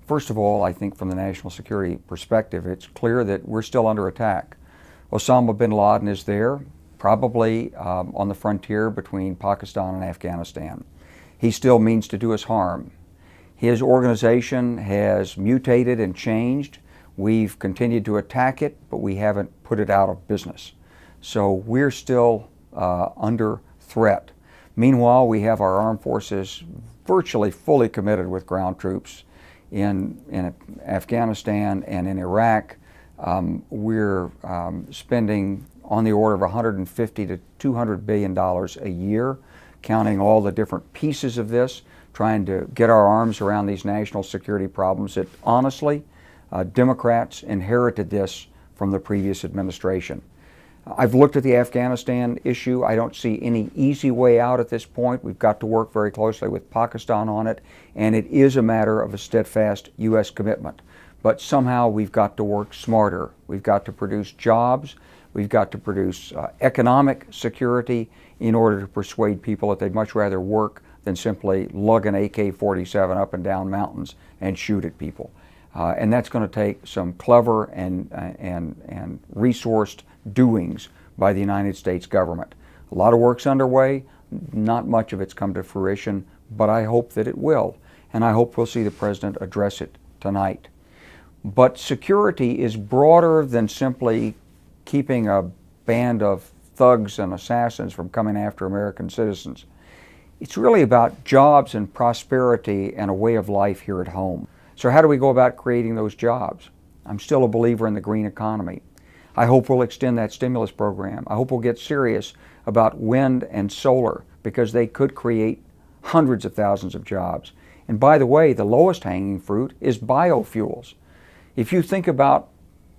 First of all, I think from the national security perspective, it's clear that we're still under attack. Osama bin Laden is there, probably on the frontier between Pakistan and Afghanistan. He still means to do us harm. His organization has mutated and changed. We've continued to attack it, but we haven't put it out of business. So we're still under threat. Meanwhile, we have our armed forces virtually fully committed with ground troops in Afghanistan and in Iraq. We're spending on the order of $150 to $200 billion a year, counting all the different pieces of this, trying to get our arms around these national security problems that honestly, Democrats inherited this from the previous administration. I've looked at the Afghanistan issue. I don't see any easy way out at this point. We've got to work very closely with Pakistan on it, and it is a matter of a steadfast U.S. commitment. But somehow we've got to work smarter. We've got to produce jobs. We've got to produce economic security in order to persuade people that they'd much rather work than simply lug an AK-47 up and down mountains and shoot at people. And that's going to take some clever and resourced doings by the United States government. A lot of work's underway. Not much of it's come to fruition, but I hope that it will. And I hope we'll see the President address it tonight. But security is broader than simply keeping a band of thugs and assassins from coming after American citizens. It's really about jobs and prosperity and a way of life here at home. So how do we go about creating those jobs? I'm still a believer in the green economy. I hope we'll extend that stimulus program. I hope we'll get serious about wind and solar because they could create hundreds of thousands of jobs. And by the way, the lowest hanging fruit is biofuels. If you think about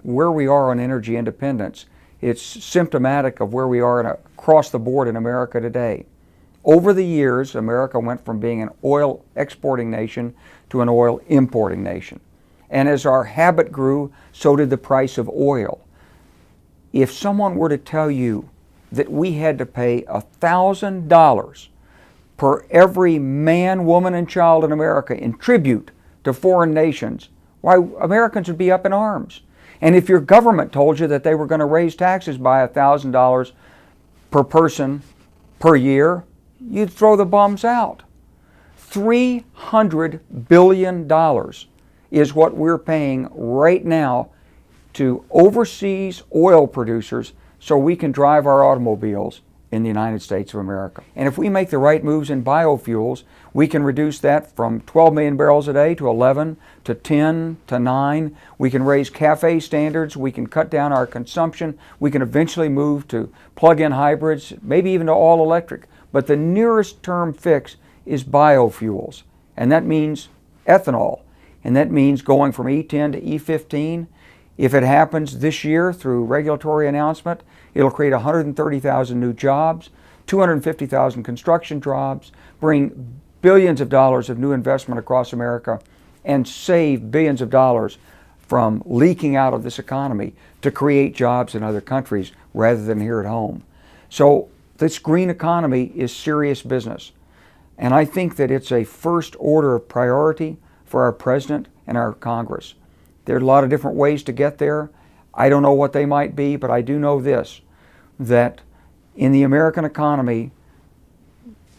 where we are on energy independence, it's symptomatic of where we are across the board in America today. Over the years, America went from being an oil exporting nation to an oil importing nation. And as our habit grew, so did the price of oil. If someone were to tell you that we had to pay $1,000 per every man, woman, and child in America in tribute to foreign nations, why, Americans would be up in arms. And if your government told you that they were going to raise taxes by $1,000 per person per year, you'd throw the bums out. $300 billion is what we're paying right now to overseas oil producers so we can drive our automobiles in the United States of America. And if we make the right moves in biofuels, we can reduce that from 12 million barrels a day to 11 to 10 to 9. We can raise CAFE standards. We can cut down our consumption. We can eventually move to plug-in hybrids, maybe even to all electric. But the nearest term fix is biofuels. And that means ethanol. And that means going from E10 to E15. If it happens this year through regulatory announcement, it'll create 130,000 new jobs, 250,000 construction jobs, bring billions of dollars of new investment across America, and save billions of dollars from leaking out of this economy to create jobs in other countries rather than here at home. So this green economy is serious business. And I think that it's a first order of priority for our President and our Congress. There are a lot of different ways to get there. I don't know what they might be, but I do know this, that in the American economy,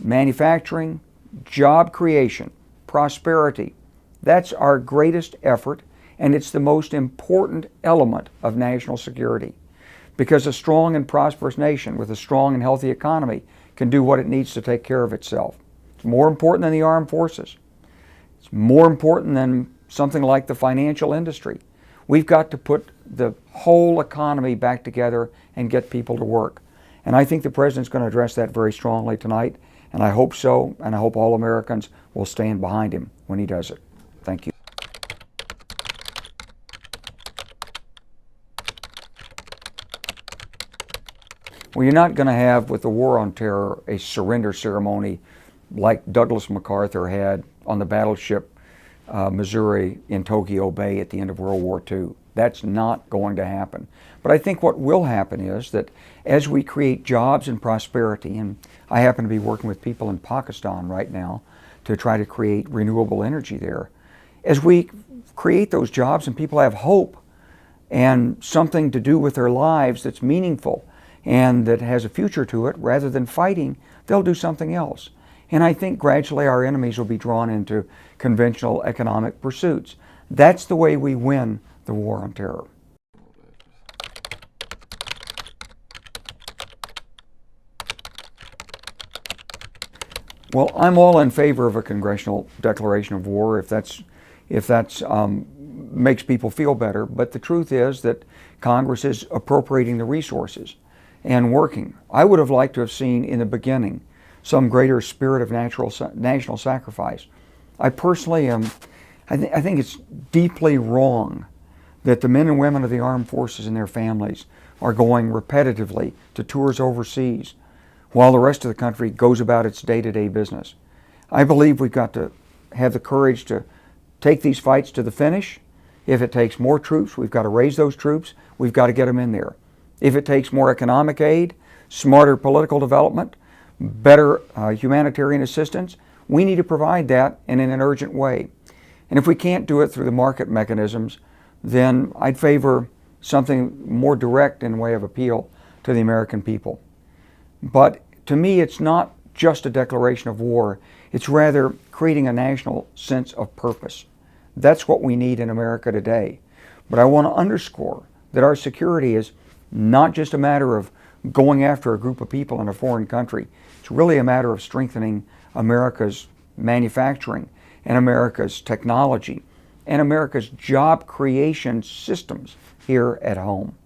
manufacturing, job creation, prosperity, that's our greatest effort, and it's the most important element of national security. Because a strong and prosperous nation with a strong and healthy economy can do what it needs to take care of itself. It's more important than the armed forces. It's more important than something like the financial industry. We've got to put the whole economy back together and get people to work. And I think the President's going to address that very strongly tonight, and I hope so, and I hope all Americans will stand behind him when he does it. Thank you. Well, you're not going to have, with the war on terror, a surrender ceremony like Douglas MacArthur had on the battleship Missouri in Tokyo Bay at the end of World War II. That's not going to happen. But I think what will happen is that as we create jobs and prosperity, and I happen to be working with people in Pakistan right now to try to create renewable energy there, as we create those jobs and people have hope and something to do with their lives that's meaningful and that has a future to it, rather than fighting, they'll do something else. And I think gradually our enemies will be drawn into conventional economic pursuits. That's the way we win the war on terror. Well, I'm all in favor of a congressional declaration of war if that's makes people feel better. But the truth is that Congress is appropriating the resources and working. I would have liked to have seen in the beginning some greater spirit of national sacrifice. I personally am. I think it's deeply wrong that the men and women of the armed forces and their families are going repetitively to tours overseas while the rest of the country goes about its day-to-day business. I believe we've got to have the courage to take these fights to the finish. If it takes more troops, we've got to raise those troops. We've got to get them in there. If it takes more economic aid, smarter political development, better humanitarian assistance, we need to provide that and in an urgent way. And if we can't do it through the market mechanisms, then I'd favor something more direct in way of appeal to the American people. But to me, it's not just a declaration of war. It's rather creating a national sense of purpose. That's what we need in America today. But I want to underscore that our security is not just a matter of going after a group of people in a foreign country. It's really a matter of strengthening America's manufacturing and America's technology and America's job creation systems here at home.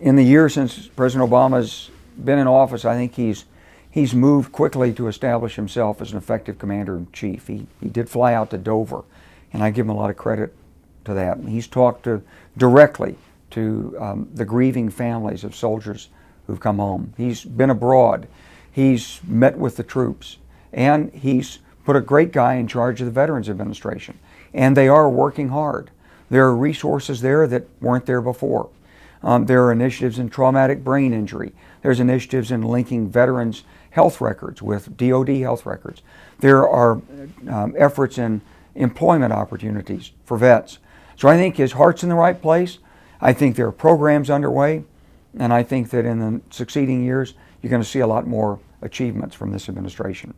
In the years since President Obama's been in office, I think he's moved quickly to establish himself as an effective commander-in-chief. He did fly out to Dover, and I give him a lot of credit to that. He's talked directly to the grieving families of soldiers who've come home. He's been abroad. He's met with the troops, and he's put a great guy in charge of the Veterans Administration. And they are working hard. There are resources there that weren't there before. There are initiatives in traumatic brain injury. There's initiatives in linking veterans' health records with DOD health records. There are efforts in employment opportunities for vets. So I think his heart's in the right place. I think there are programs underway, and I think that in the succeeding years, you're going to see a lot more achievements from this administration.